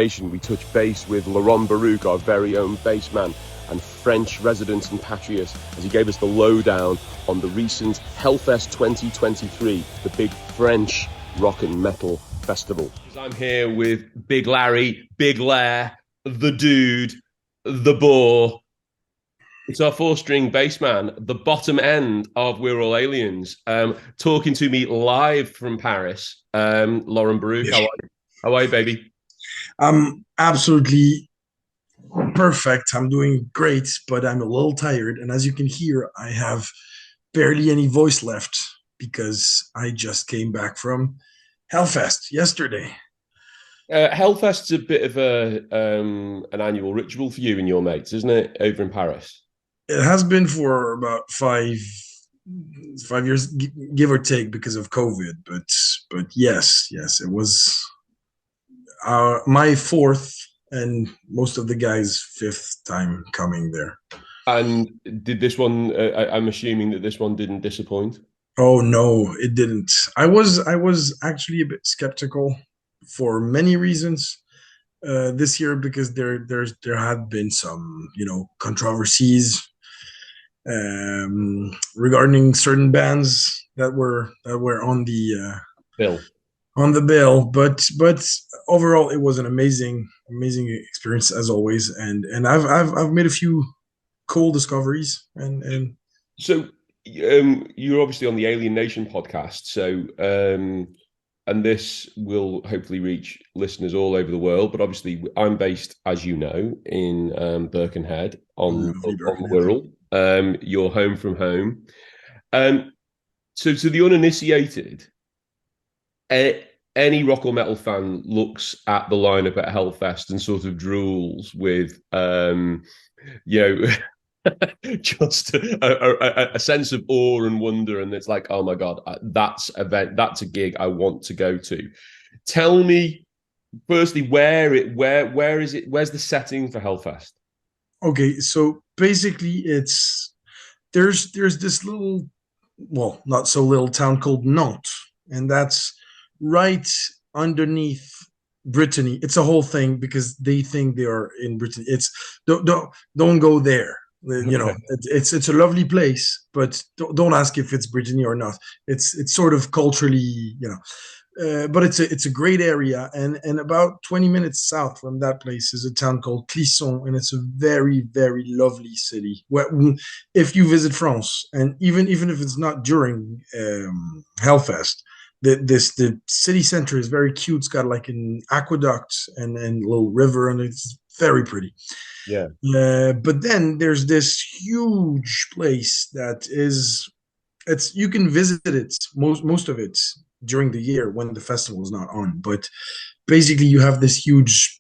Alienation, we touch base with Laurent Barucq, our very own bass man and French resident compatriot, as he gave us the lowdown on the recent Hellfest 2023, the big French rock and metal festival. I'm here with Big Larry, Big Lair, the dude, the boar. It's our four-string bass man, the bottom end of We're All Aliens, talking to me live from Paris. Laurent Barucq, Yes. How are you, baby? I'm absolutely perfect. I'm doing great, but I'm a little tired. And as you can hear, I have barely any voice left because I just came back from Hellfest yesterday. Hellfest's a bit of an annual ritual for you and your mates, isn't it, over in Paris? It has been for about five years, give or take, because of COVID. But yes, it was my fourth and most of the guys' fifth time coming there. And did this one? I'm assuming that this one didn't disappoint. Oh no, it didn't. I was actually a bit skeptical for many reasons this year, because there had been some controversies regarding certain bands that were on the bill, but overall it was an amazing experience as always, and I've made a few cool discoveries and so you're obviously on the Alienation podcast, so and this will hopefully reach listeners all over the world, but obviously I'm based, as you know, in Birkenhead on the Wirral. You're home from home. So to the uninitiated, any rock or metal fan looks at the lineup at Hellfest and sort of drools with just a sense of awe and wonder, and it's like, oh my god, that's a gig I want to go to. Tell me firstly, where's the setting for Hellfest? Okay, so basically there's this little, well, not so little town called Nantes, and that's right underneath Brittany. It's a whole thing because they think they are in Brittany. It's don't go there. It's a lovely place, but don't ask if it's Brittany or not. It's sort of culturally, but it's a great area, and about 20 minutes south from that place is a town called Clisson, and it's a very, very lovely city. Where, if you visit France, and even if it's not during Hellfest, the city center is very cute. It's got like an aqueduct and a little river, and it's very pretty. Yeah. But then there's this huge place that you can visit it, most of it, during the year when the festival is not on. But basically you have this huge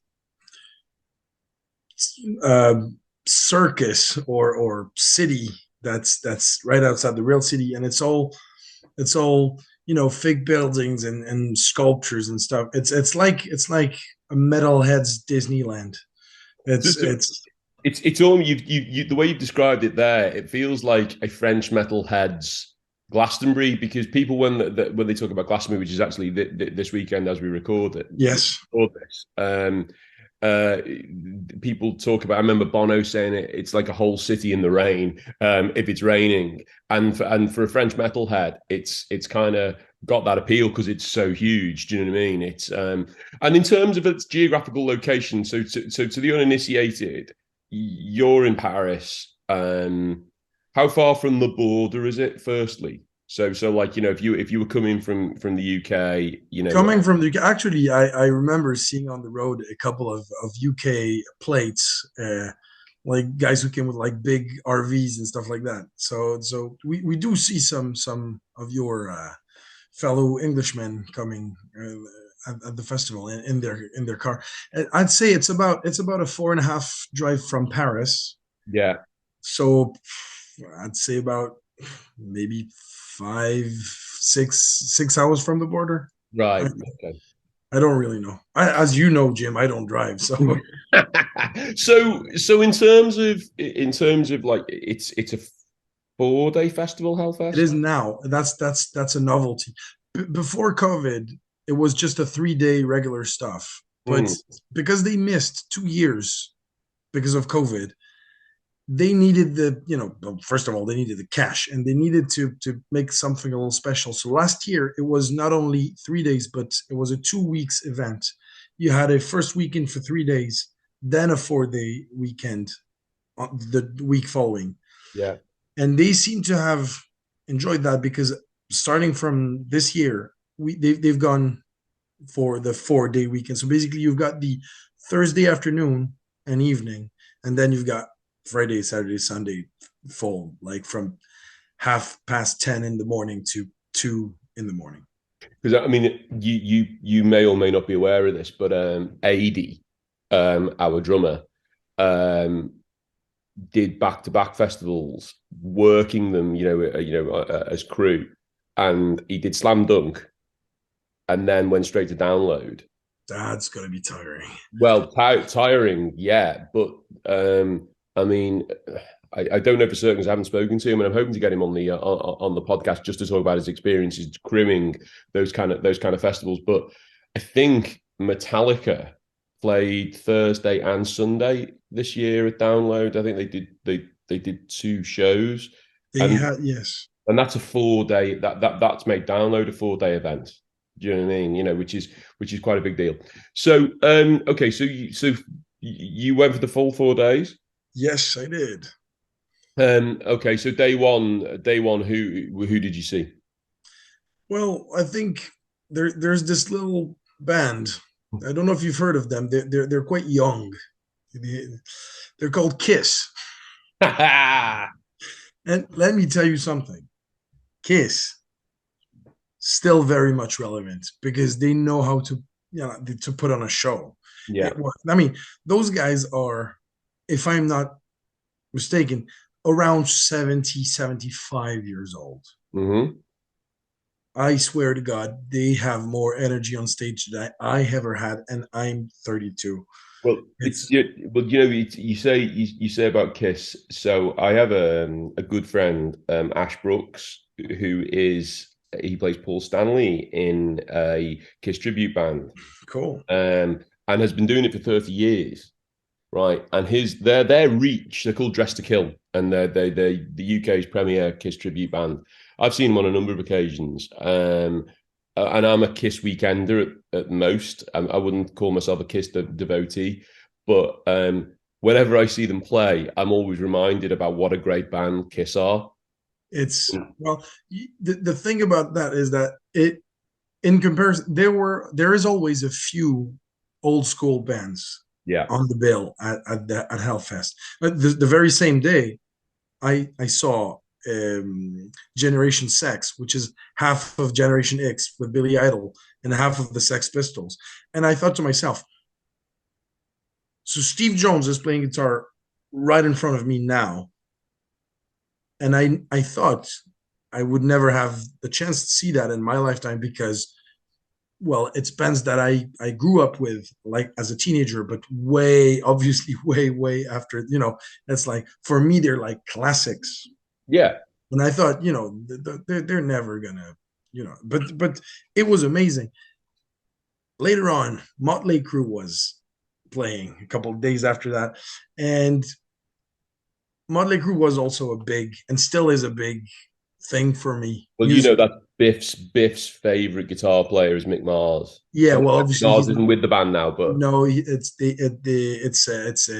circus or city that's right outside the real city, and it's all fake buildings and sculptures and stuff. It's like a metalhead's Disneyland. It's all you the way you've described it there. It feels like a French metalhead's Glastonbury, because people when they talk about Glastonbury, which is actually this weekend as we record it. Yes. People talk about. I remember Bono saying it's like a whole city in the rain if it's raining, and for a French metalhead, it's kind of got that appeal because it's so huge. Do you know what I mean? It's and in terms of its geographical location, so to the uninitiated, you're in Paris. How far from the border is it? Firstly, so like if you were coming from the UK, coming from the UK, actually, I remember seeing on the road a couple of UK plates, like guys who came with like big RVs and stuff like that. So we do see some of your fellow Englishmen coming at the festival in their car. I'd say it's about a 4.5 drive from Paris. Yeah. So I'd say about maybe 6 hours from the border. Right. Okay. I don't really know. As you know, Jim, I don't drive. So so in terms of like it's a 4-day festival, Hellfest? It is now. That's a novelty. Before COVID, it was just a 3-day regular stuff. but because they missed 2 years because of COVID, they needed well, first of all, they needed the cash and they needed to make something a little special. So last year it was not only 3 days, but it was a 2 weeks event. You had a first weekend for 3 days, then a 4 day weekend on the week following. Yeah. And they seem to have enjoyed that because starting from this year, they've gone for the 4 day weekend. So basically, you've got the Thursday afternoon and evening, and then you've got Friday, Saturday, Sunday full, like from 10:30 in the morning to 2 in the morning. Because I mean, you may or may not be aware of this, but AD, our drummer, did back-to-back festivals, working them, as crew, and he did Slam Dunk, and then went straight to Download. That's gonna be tiring. Well, tiring, yeah, but I mean, I don't know for certain because I haven't spoken to him, and I'm hoping to get him on the podcast just to talk about his experiences crewing those kind of festivals. But I think Metallica played Thursday and Sunday this year at Download. I think they did 2 shows. Yes, and that's a 4-day. That's made Download a 4-day event. Do you know what I mean? Which is quite a big deal. So okay, so you went for the full 4 days. Yes, I did. Okay, so day one, who did you see? Well, I think there's this little band. I don't know if you've heard of them. They're quite young. They're called Kiss. And let me tell you something. Kiss still very much relevant because they know how to put on a show. Yeah. I mean, those guys are, if I'm not mistaken, around 70, 75 years old. Mm-hmm. I swear to God, they have more energy on stage than I ever had, and I'm 32. Well, you say about Kiss. So I have a good friend, Ash Brooks, he plays Paul Stanley in a Kiss tribute band. Cool. And has been doing it for 30 years. Right, and their reach, they're called Dress to Kill, and they're the UK's premier Kiss tribute band. I've seen them on a number of occasions, and I'm a Kiss weekender at most. I wouldn't call myself a Kiss devotee, but whenever I see them play, I'm always reminded about what a great band Kiss are. Well, the thing about that is that in comparison, there is always a few old school bands. Yeah. On the bill at Hellfest. But the very same day, I saw Generation Sex, which is half of Generation X with Billy Idol and half of the Sex Pistols. And I thought to myself, so Steve Jones is playing guitar right in front of me now. And I thought I would never have the chance to see that in my lifetime because, well, it's bands that I grew up with, like as a teenager, but obviously way after, it's like, for me, they're like classics. Yeah. And I thought, they're never gonna, but it was amazing. Later on, Motley Crue was playing a couple of days after that. And Motley Crue was also a big, and still is a big thing for me. Well, that Biff's favorite guitar player is Mick Mars. Yeah, well, obviously Mars isn't with the band now, but no, it's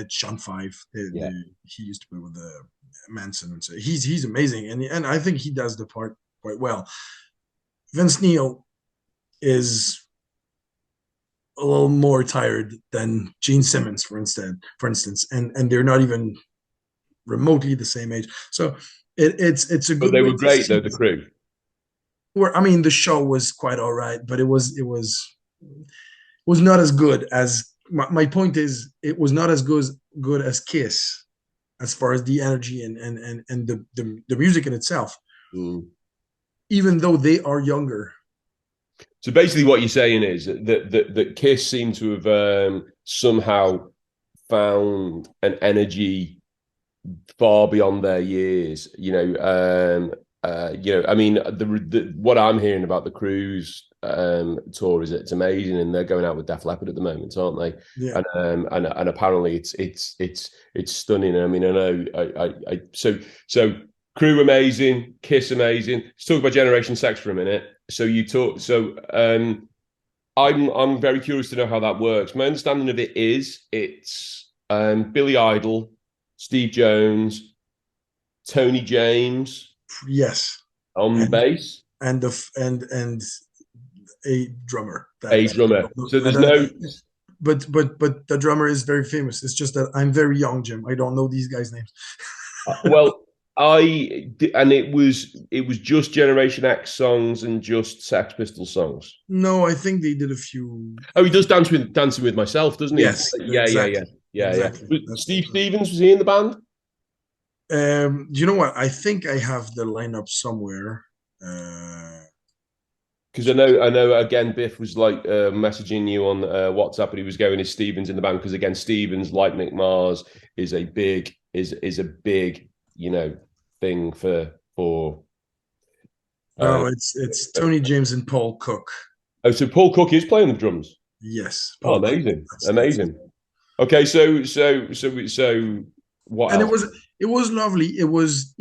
Sean Five. Yeah. He used to play with Manson, and so he's amazing, and I think he does the part quite well. Vince Neil is a little more tired than Gene Simmons, for instance, and they're not even remotely the same age. So it's a good. But they were great though, the crew. I mean, the show was quite all right, but it was not as good as. My point is, it was not as good as Kiss, as far as the energy and the music in itself. Even though they are younger. So basically, what you're saying is that Kiss seem to have somehow found an energy far beyond their years. you know, I mean, what I'm hearing about the cruise tour is it's amazing, and they're going out with Def Leppard at the moment, aren't they? Yeah. And apparently it's stunning. I mean, I know so crew amazing, Kiss amazing. Let's talk about Generation Sex for a minute. So you talk so I'm very curious to know how that works. My understanding of it is it's Billy Idol, Steve Jones, Tony James Yes. on And bass, and a drummer that a drummer. So I there's don't, no but the drummer is very famous. It's just that I'm very young, Jim. I don't know these guys' names. well, and it was just Generation X songs and just Sex Pistols songs. No, I think they did a few. Oh, he does Dancing with Myself, doesn't he? Yes, Yeah. exactly, Yeah. exactly. Steve Stevens, was he in the band? Do you know what? I think I have the lineup somewhere. Uh, Because I know. Again, Biff was like messaging you on WhatsApp, and he was going, "Is Stevens in the band?" Because again, Stevens, like Mick Mars, is a big thing for. Uh, no, it's Tony James and Paul Cook. oh, so Paul Cook is playing the drums. Yes, Oh, Paul Cook. amazing, That's amazing. Okay, so what and else? it was lovely. It was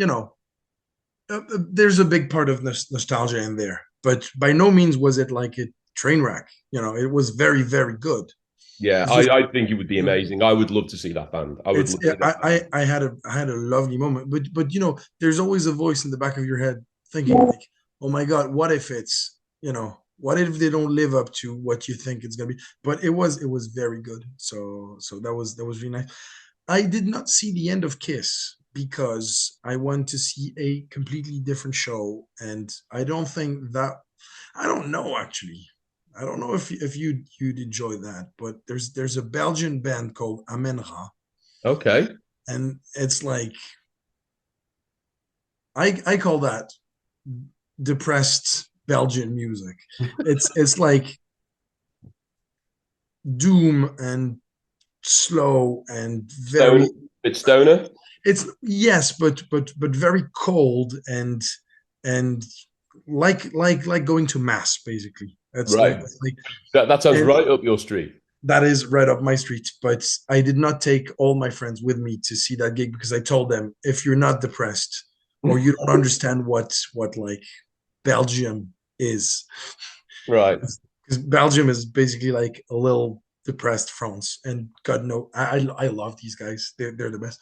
there's a big part of nostalgia in there, but by no means was it like a train wreck. It was very very good. Yeah, It's just I think it would be amazing. I would love to see that band. I would it's love to see that band. I had a lovely moment, but there's always a voice in the back of your head thinking like, oh my god, what if it's what if they don't live up to what you think it's gonna be? But it was very good. So that was really nice. I did not see the end of Kiss because I went to see a completely different show, and I don't think that I don't know actually. I don't know if you'd enjoy that, but there's a Belgian band called Amenra, Okay, and it's like I call that depressed Belgian music. It's like doom and slow and very bit stoner. it's yes, but very cold and like going to mass basically. That's Right. like That sounds and right up your street. that is right up my street. But I did not take all my friends with me to see that gig because I told them if you're not depressed or you don't understand what like Belgium is, Right. because Belgium is basically like a little depressed France. And God no, I love these guys. They're the best.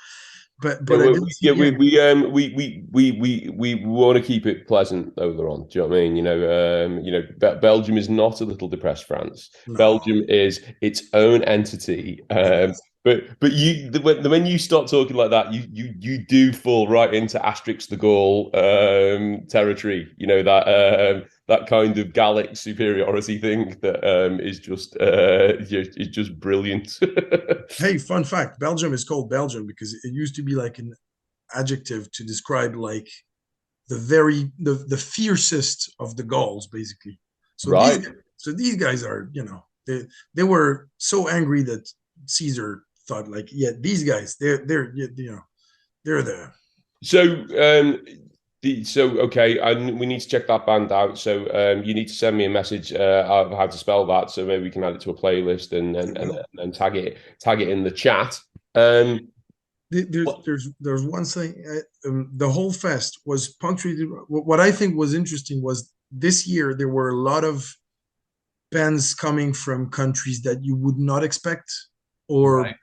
Yeah, But I didn't see yeah, the end. we want to keep it pleasant over on. Do you know what I mean? Belgium is not a little depressed France. No, Belgium is its own entity. it is. But when you start talking like that, you do fall right into Asterix the Gaul territory. That kind of Gallic superiority thing that is just brilliant. Hey, fun fact: Belgium is called Belgium because it used to be like an adjective to describe like the fiercest of the Gauls, basically. So Right. these guys are they were so angry that Caesar thought like, yeah, these guys they're the So, okay, and we need to check that band out. So, you need to send me a message of how to spell that, so maybe we can add it to a playlist and I will. and tag it in the chat. Um, There's what- there's one thing. The whole fest was punctuated. What I think was interesting was this year there were a lot of bands coming from countries that you would not expect, or right.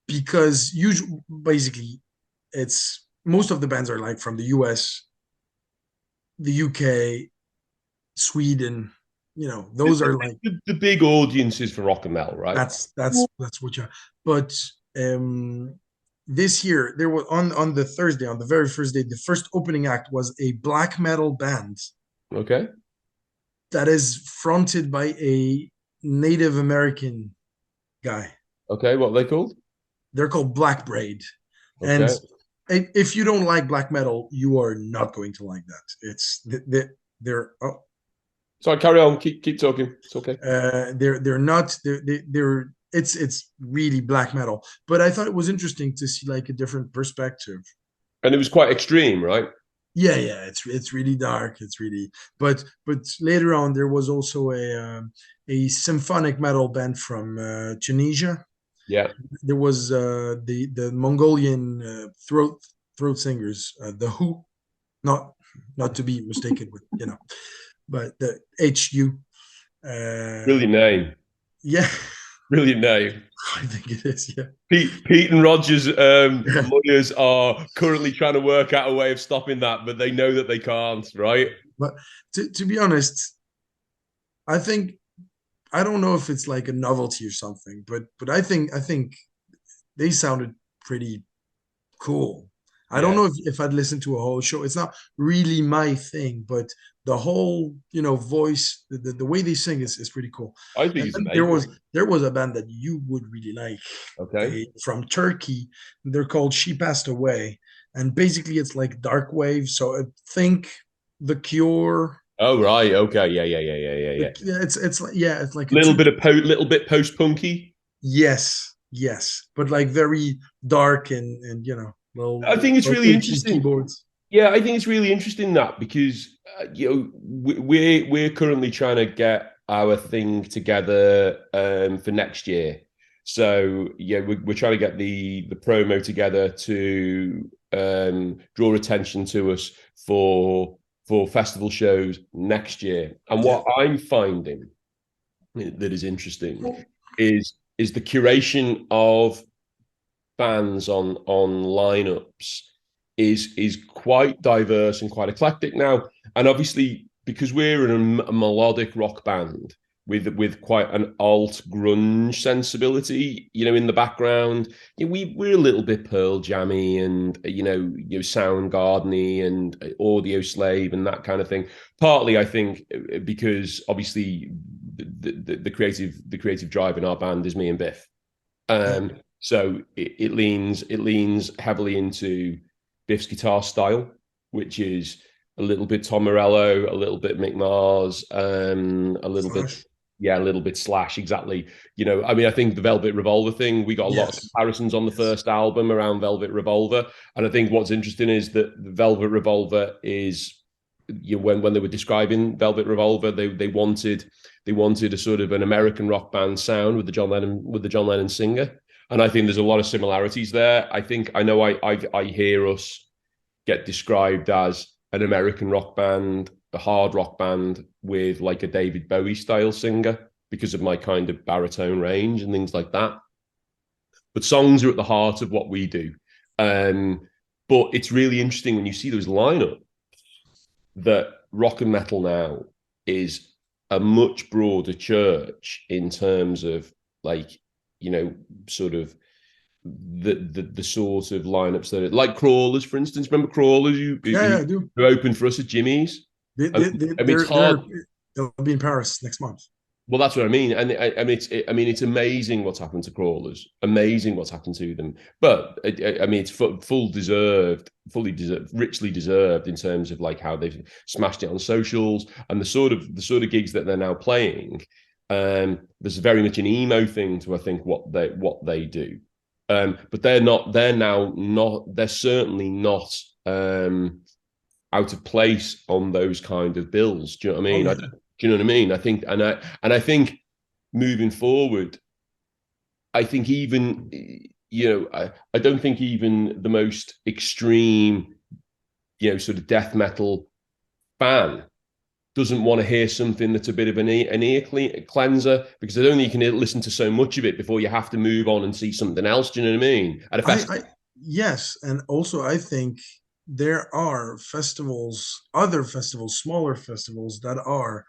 because usually basically it's most of the bands are like from the US, the UK, Sweden. Those are like The big audiences for rock and metal, right? that's what you. But um, this year there was on the Thursday, on the very first day, the first opening act was a black metal band Okay. that is fronted by a Native American guy. Okay. What are they called? They're called Black Braid, and Okay. if you don't like black metal, you are not going to like that. They're Sorry, carry on. Keep talking. It's okay. they're not they're it's really black metal. But I thought it was interesting to see like a different perspective. And it was quite extreme, right? yeah, it's really dark. It's really, but later on there was also a symphonic metal band from Tunisia. Yeah. There was the Mongolian throat singers, the Who, not not to be mistaken with, but the HU. Brilliant name. Yeah, Brilliant name. I think it is. Yeah, Pete and Rogers yeah. lawyers are currently trying to work out a way of stopping that, but they know that they can't, right? But to be honest, I think I don't know if it's like a novelty or something, but I think they sounded pretty cool. I don't Yeah, know if I'd listen to a whole show. It's not really my thing, but the whole, voice, the way they sing is pretty cool. I think And it's then there amazing. was there was a band that you would really like, Okay. from Turkey. They're called She Passed Away, and basically it's like dark wave. So think The Cure. Oh right. Okay. Yeah. Yeah. Yeah. Yeah. Yeah. Yeah. Yeah, it's like a Little two. bit of little bit post punky. Yes, yes, but like very dark and I think it's low really pitchy interesting. keyboards. Yeah, I think it's really interesting that because we're currently trying to get our thing together for next year. So yeah, we're trying to get the promo together to draw attention to us for festival shows next year. And Yeah. what I'm finding that is interesting is the curation of bands on lineups is quite diverse and quite eclectic now. And obviously, because we're a melodic rock band with quite an alt grunge sensibility, in the background, we're a little bit Pearl Jammy and Soundgarden-y and Audio Slave and that kind of thing. Partly, I think, because obviously the creative drive in our band is me and Biff. Yeah. So it leans heavily into Biff's guitar style, which is a little bit Tom Morello, a little bit Mick Mars, a little bit, Slash. yeah, a little bit Slash. Exactly. I mean, I think the Velvet Revolver thing, we got a lot of Yes. comparisons on the Yes. first album around Velvet Revolver, and I think what's interesting is that the Velvet Revolver is, when they were describing Velvet Revolver, they wanted a sort of an American rock band sound with the John Lennon singer. And I think there's a lot of similarities there. I hear us get described as an American rock band, a hard rock band with like a David Bowie style singer because of my kind of baritone range and things like that. But songs are at the heart of what we do. But it's really interesting when you see those lineups that rock and metal now is a much broader church in terms of like, sort of the sort of lineups that like Crawlers, for instance. Remember Crawlers Yeah, yeah, I do. who opened for us at Jimmy's? They, I they, mean, they, I mean, it's they're hard. they're they'll be in Paris next month. Well, that's what I mean, and it's amazing what's happened to Crawlers. Amazing what's happened to them. But I mean, it's fully deserved, richly deserved in terms of like how they've smashed it on socials and the sort of gigs that they're now playing. There's very much an emo thing to, I think, what they do. But they're not. They're now not. They're certainly not out of place on those kind of bills. Do you know what I Oh mean? yeah. Do you know what I mean? I think, and I think moving forward, I think even I don't think even the most extreme, sort of death metal fan doesn't want to hear something that's a bit of an ear cleanser, because I don't think you can listen to so much of it before you have to move on and see something else. Do you know what I mean? At a I festival. yes, and also I think there are festivals, other festivals, smaller festivals that are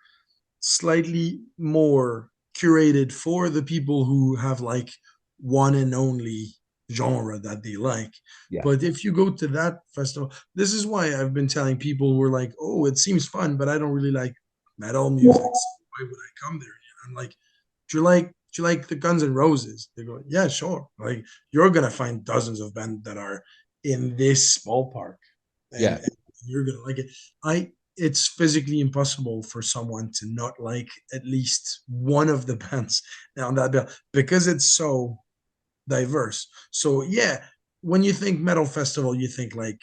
slightly more curated for the people who have like one and only genre that they like. Yeah. But if you go to that festival, this is why I've been telling people who are like, oh, it seems fun, but I don't really like metal music. So why would I come there? I'm like, do you like the Guns N' Roses? They go, yeah, sure. Like you're gonna find dozens of bands that are in this ballpark, and, Yeah. and you're gonna like it. It's physically impossible for someone to not like at least one of the bands on that bill because it's so diverse. So yeah, when you think metal festival, you think like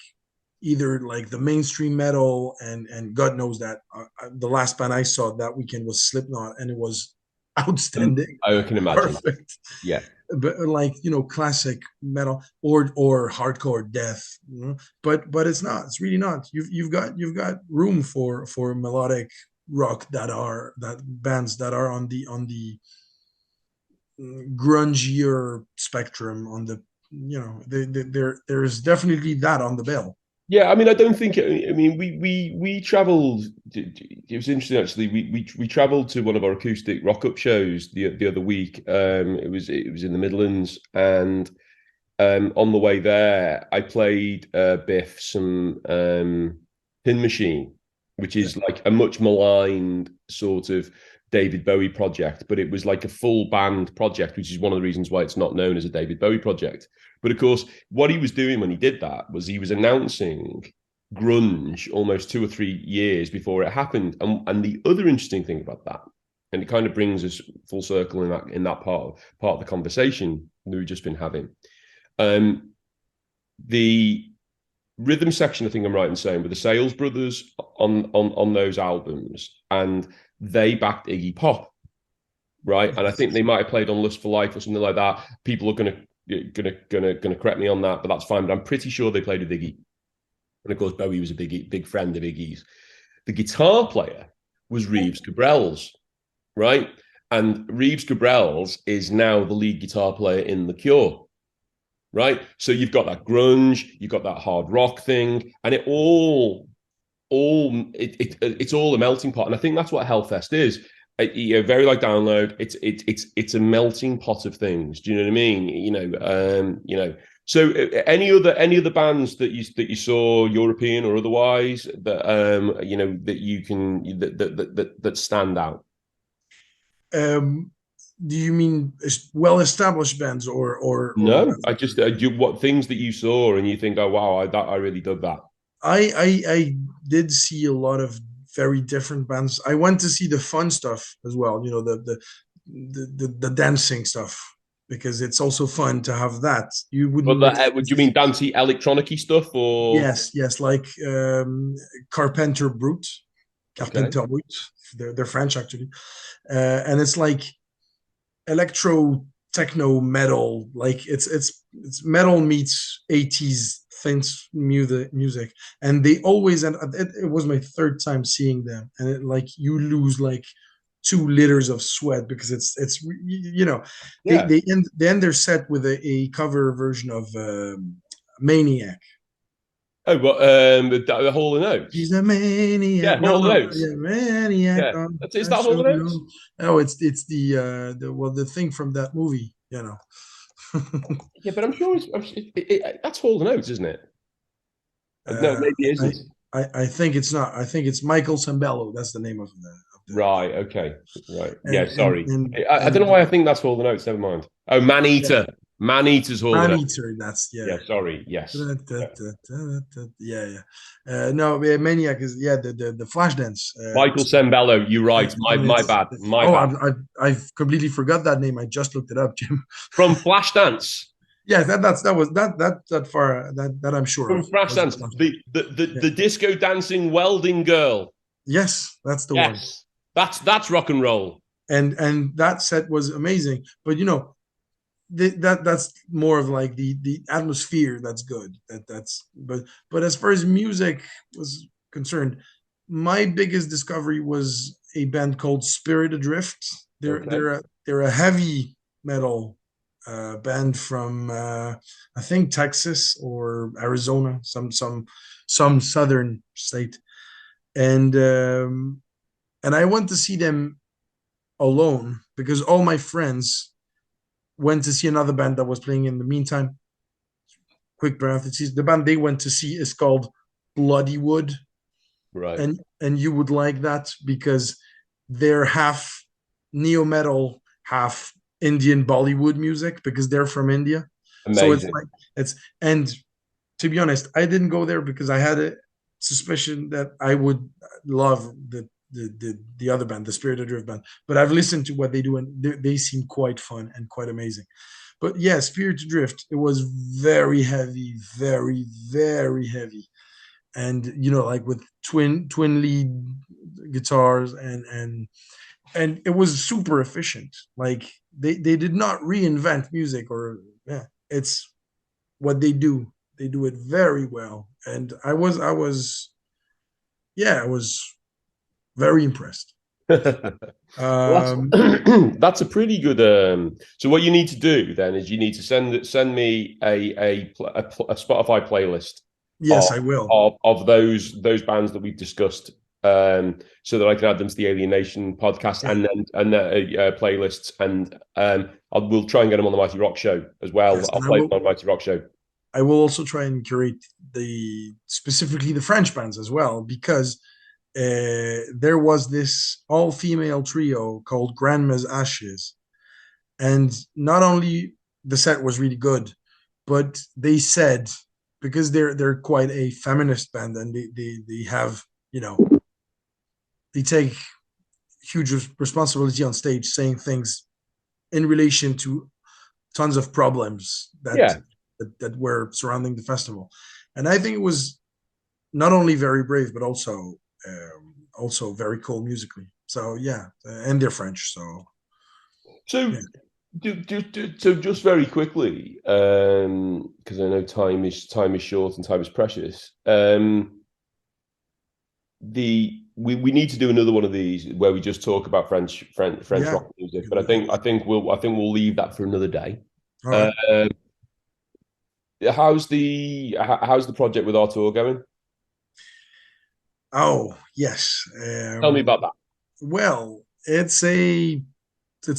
either like the mainstream metal, and God knows that the last band I saw that weekend was Slipknot, and it was outstanding, I can imagine. perfect. Yeah. But like, classic metal, or hardcore death, but it's not. It's really not. You've got room for melodic rock, that bands that are on the grungier spectrum, on the there's definitely that on the bill. Yeah, I mean, I don't think. I mean, we travelled. It was interesting actually. We travelled to one of our acoustic rock up shows the other week. It was in the Midlands, and on the way there, I played Biff some Pin Machine, which Yeah. is like a much maligned sort of David Bowie project, but it was like a full band project, which is one of the reasons why it's not known as a David Bowie project. But of course, what he was doing when he did that was he was announcing grunge almost 2 or 3 years before it happened. And the other interesting thing about that, and it kind of brings us full circle in that part of the conversation that we've just been having. The rhythm section, I think I'm right in saying, with the Sales Brothers on those albums, and they backed Iggy Pop, right? And I think they might have played on Lust for Life or something like that. People are gonna correct me on that, but that's fine. But I'm pretty sure they played with Iggy. And of course, Bowie was a big friend of Iggy's. The guitar player was Reeves Gabrels, right? And Reeves Gabrels is now the lead guitar player in The Cure, right? So you've got that grunge, you've got that hard rock thing, and it's all a melting pot. And I think that's what Hellfest is. Very like Download. It's a melting pot of things. Do you know what I mean? So any other bands that you saw, European or otherwise, that you can that stand out? um do you mean well-established bands, or No, bands? I just what things that you saw and you think, oh wow, I really dug that. I did see a lot of very different bands. I went to see the fun stuff as well, the dancing stuff, because it's also fun to have that. You But wouldn't would expect. you mean dancey electronic stuff or Yes, yes, like Carpenter Brut, okay? Carpenter Brut. They're French actually, and it's like electro techno metal. Like it's metal meets 80s synth music, and they always, and it was my third time seeing them, and like you lose like 2 liters of sweat, because it's they Yeah. they end their set with a cover version of Maniac. Oh, but the Hall and He's Oates. a maniac. Yeah, No, Hall and no, Oates. yeah, maniac. Yeah, is I that Hall show and Oates? you. No, it's the thing from that movie. Yeah, but I'm sure that's Hall and Oates, isn't it? No, uh, maybe it I, isn't. I think it's not. I think it's Michael Sambello. That's the name of the Right. Okay. Right. Yeah. and and Sorry. and I don't know and why I think that's Hall and Oates. Never mind. Oh, Man yeah, Eater. Man Eater's Hall and Man Oates. Eater. That's, yeah. Yeah. Sorry. Yes. Yeah. Yeah, yeah. No, yeah, Maniac is, yeah, the Flashdance. Michael Sembello. You're right. My bad. My Oh, bad. I've completely forgot that name. I just looked it up, Jim. From Flashdance. Yeah, that far, that I'm sure From of, was the Flashdance. Flashdance. The Yeah. disco dancing welding girl. Yes, that's the one. Yes. That's rock and roll. And that set was amazing. But that's more of like the atmosphere that's good. But as far as music was concerned, my biggest discovery was a band called Spirit Adrift. Okay. They're a heavy metal band from I think Texas or Arizona, some southern state, and I went to see them alone because all my friends went to see another band that was playing in the meantime. Quick parentheses: the band they went to see is called Bloody Wood, Right. and you would like that because they're half neo metal, half Indian Bollywood music, because they're from India. So it's Amazing. like it's and to be honest, I didn't go there because I had a suspicion that I would love the other band, the Spirit Adrift band. But I've listened to what they do, and they seem quite fun and quite amazing. But yeah, Spirit Adrift, it was very heavy, very, very heavy. and like with twin lead guitars, and it was super efficient. Like they did not reinvent music, or yeah, it's what they do. They do it very well, and I was very impressed. Well, Um, that's a pretty good. So what you need to do then is you need to send me a Spotify playlist of yes, I will. those bands that we've discussed, so that I can add them to the Alienation podcast Yeah, and playlists, and we'll try and get them on the Mighty Rock Show as well. yes, I'll and play them on Mighty Rock Show. I will also try and curate the specifically the French bands as well, because there was this all-female trio called Grandma's Ashes, and not only the set was really good, but they said, because they're quite a feminist band, and they have, they take huge responsibility on stage, saying things in relation to tons of problems Yeah. that were surrounding the festival, and I think it was not only very brave, but also very cool musically. So yeah, and they're French, so So, yeah. so just very quickly, because I know time is short and time is precious. We need to do another one of these where we just talk about French Yeah, rock music, but I think we'll leave that for another day. all Uh, right. how's the project with Artur going? Oh yes. Tell me about that. Well, it's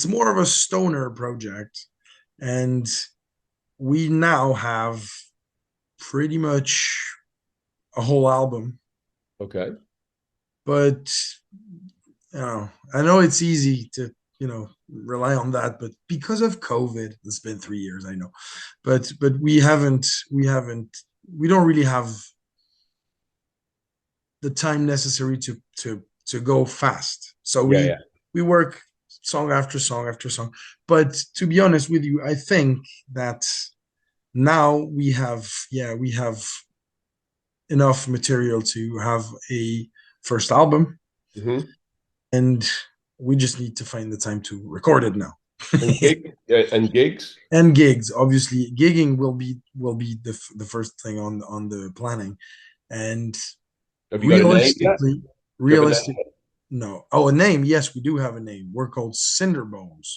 more of a stoner project, and we now have pretty much a whole album. Okay. But I know it's easy to rely on that, but because of COVID, it's been 3 years, I know, but we don't really have the time necessary to go fast. So Yeah, yeah. we work song after song after song. But to be honest with you, I think that now we have enough material to have a first album, Hmm. and we just need to find the time to record it now. And gigs. And gigs, obviously, gigging will be the first thing on the planning, and Have you got a name yet? realistically, Do you have a realistic. name? No, oh, a name? Yes, we do have a name. We're called Cinderbones.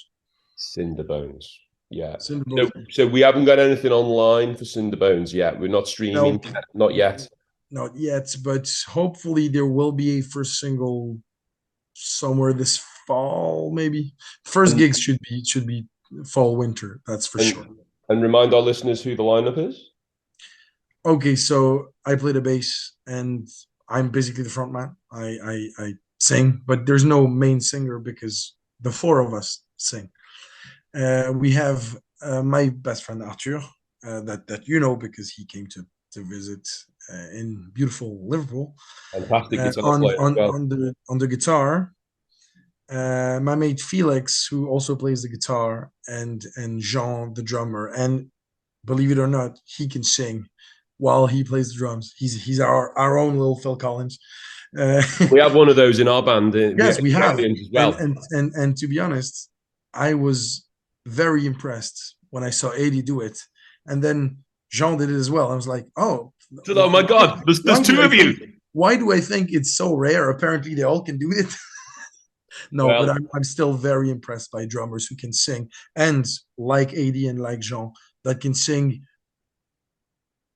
Cinderbones. Yeah. So, Cinderbones. so we haven't got anything online for Cinderbones yet. We're not streaming No, yet. Not yet. not yet, but hopefully there will be a first single somewhere this fall, maybe. First And gigs should be fall winter. That's for and sure. and remind our listeners who the lineup is. Okay, so I play the bass, and I'm basically the front man. I sing, but there's no main singer because the four of us sing. We have my best friend Arthur, that because he came to visit in beautiful Liverpool, Fantastic guitar on player as on well. on the guitar. My mate Felix, who also plays the guitar, and Jean, the drummer, and believe it or not, he can sing while he plays the drums. He's our own little Phil Collins. Uh, We have one of those in our band. We have yes, we have, champions as and well. and and and to be honest, I was very impressed when I saw Adi do it, and then Jean did it as well. I was like, oh, So, oh my God, there's why two do I of think you. why do I think it's so rare? Apparently, they all can do it. No, but Well, I'm still very impressed by drummers who can sing, and like Adi and like Jean, that can sing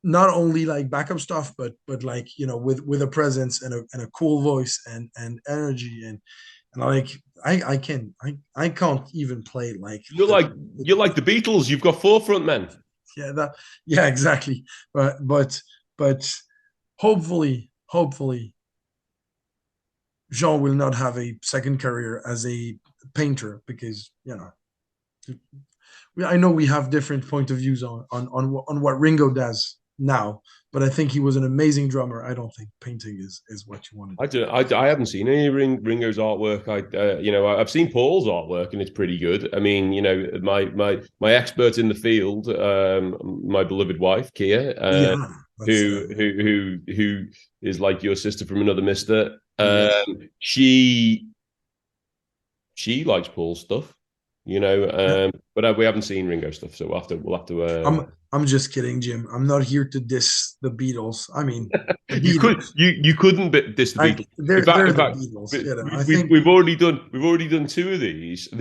not only like backup stuff, but like with a presence and a cool voice and energy, and like I can't even play like you're the like you're like the Beatles. You've got four front men. yeah, that yeah, exactly. But hopefully Jean will not have a second career as a painter, because I know we have different point of views on what Ringo does. now, but I think he was an amazing drummer. I don't think painting is what you want to I do. I haven't seen any Ringo's artwork. I've seen Paul's artwork, and it's pretty good. I mean, my expert in the field, my beloved wife, Kia, do. Yeah, that's who is like your sister from another mister. yes. She likes Paul's stuff, Yeah. but we haven't seen Ringo stuff, so we'll have to. I'm just kidding, Jim. I'm not here to diss the Beatles. I mean, the You could Beatles. you couldn't diss the Beatles. In They're the fact, Beatles. You know, I think we've already done two of these. And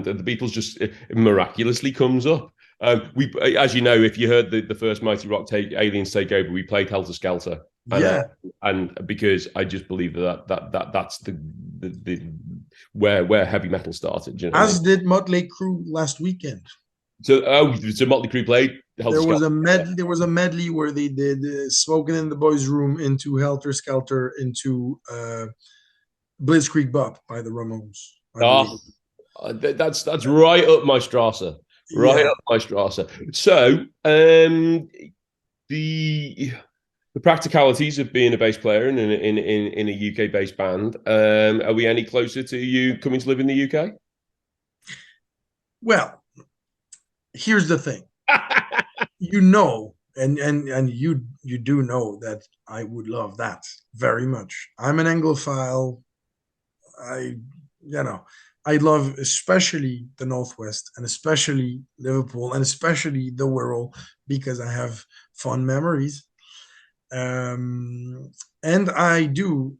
the Beatles just miraculously comes up. We, as you know, if you heard the first Mighty Rock Aliens take over, we played Helter Skelter, yeah. and because I just believe that's the where heavy metal started. You know what I As mean? did Motley Crue last weekend. So Motley Crue played Helter Skelter. There was a medley where they did "Smoking in the Boys' Room" into "Helter Skelter" into "Blitzkrieg Bop" by the Ramones, I believe. Oh, that's right up my Strasse. Right Yeah. up my Strasse. So, the practicalities of being a bass player in a UK based band. Are we any closer to you coming to live in the UK? Well, here's the thing. You know, and you do know that I would love that very much. I'm an Anglophile. I you know I love especially the Northwest and especially Liverpool and especially the Wirral because I have fond memories. And I do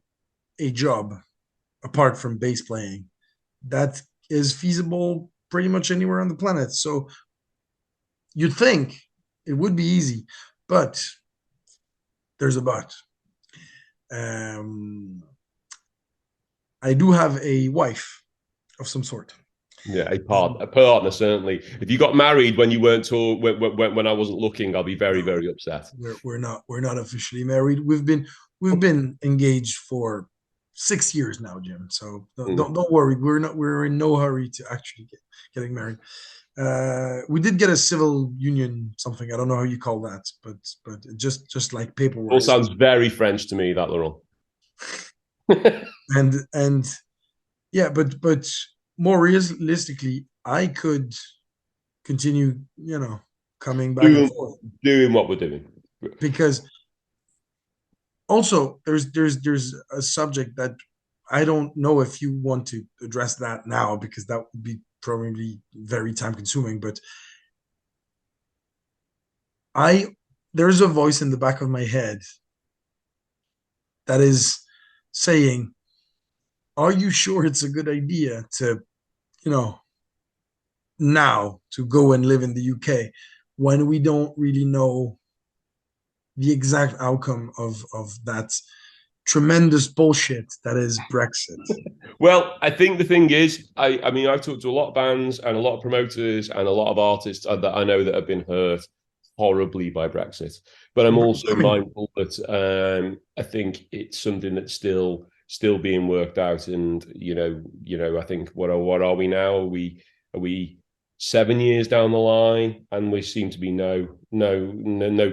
a job apart from bass playing that is feasible pretty much anywhere on the planet. So you'd think it would be easy, but there's a but. Um, I do have a wife of some sort. Yeah, Um, a partner certainly. If you got married when you weren't told when I wasn't looking, I'll be very no, very upset. we're not officially married. We've been engaged for 6 years now, Jim. So Mm. don't worry. We're in no hurry to actually getting married. We did get a civil union, something I don't know how you call that, but just like paper All wise. sounds very French to me, that Laurent. And yeah, but more realistically, I could continue, coming back and doing forth doing what we're doing. because also there's a subject that I don't know if you want to address that now because that would be probably very time consuming, but I there's a voice in the back of my head that is saying, "Are you sure it's a good idea to, you know, now to go and live in the UK when we don't really know the exact outcome of that tremendous bullshit that is Brexit?" Well, I think the thing is, I mean, I've talked to a lot of bands and a lot of promoters and a lot of artists that I know that have been hurt horribly by Brexit. But I'm also I mean, mindful that I think it's something that's still being worked out. And I think what are we now? Are we 7 years down the line, and we seem to be no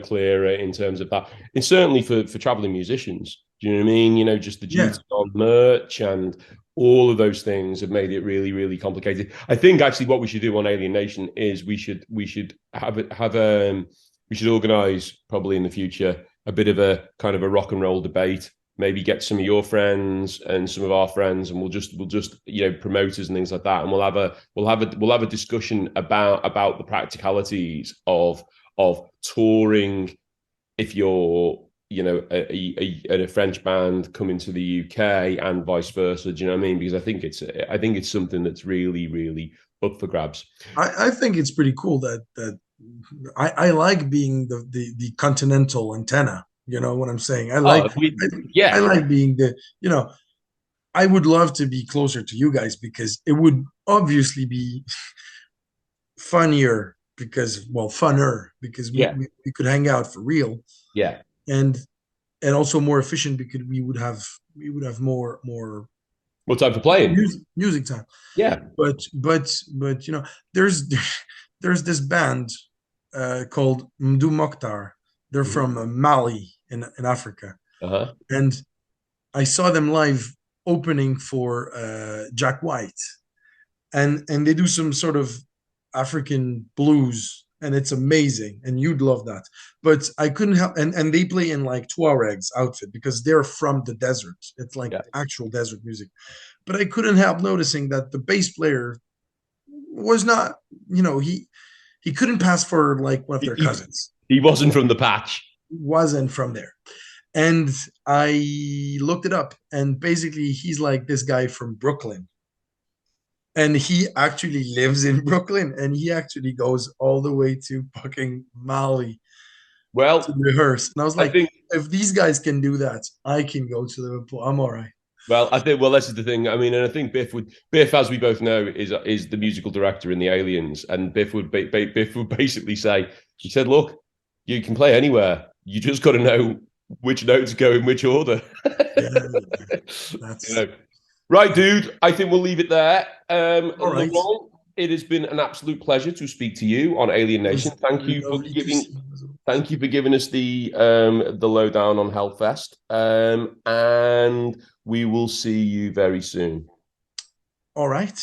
clearer in terms of that. And certainly for traveling musicians. Do you know what I mean? Just the yeah, duty on merch and all of those things have made it really, really complicated. I think actually what we should do on Alienation is we should we should organise probably in the future a bit of a kind of a rock and roll debate. Maybe get some of your friends and some of our friends, and we'll just promoters and things like that, and we'll have a discussion about the practicalities of touring if you're a French band coming to the UK and vice versa. Do you know what I mean? Because I think it's something that's really, really up for grabs. I think it's pretty cool that I like being the continental antenna. You know what I'm saying? Oh, I yeah, like being I would love to be closer to you guys because it would obviously be funner because we, yeah, we, we could hang out for real yeah. and also more efficient because we would have more What time for playing? music time. Yeah. But there's there's this band called Mdu Mokhtar. They're from Mali in Africa, Uh-huh. and I saw them live opening for Jack White, and they do some sort of African blues, and it's amazing, and you'd love that. But I couldn't help, and they play in like Tuareg's outfit because they're from the desert. It's like Yeah. actual desert music. But I couldn't help noticing that the bass player was not, he couldn't pass for like one of He, their he, cousins. he wasn't from the patch. Wasn't from there. And I looked it up, and basically he's like this guy from Brooklyn, and he actually lives in Brooklyn, and he actually goes all the way to fucking Mali to Well, rehearse. And I was I like, think if these guys can do that, I can go to Liverpool. I'm all right. well, this is the thing. I mean, and I think Biff, as we both know, is the musical director in the Aliens, and Biff would basically say, he said, look, you can play anywhere. You just got to know which notes go in which order. Yeah, you that's know, right, dude. I think we'll leave it there. all right. Laurent, it has been an absolute pleasure to speak to you on It Alienation. was lovely to see you as well. Thank you for giving us the lowdown on Hellfest. And we will see you very soon. All right.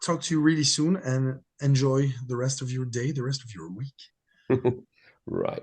Talk to you really soon, and enjoy the rest of your day, the rest of your week. Right.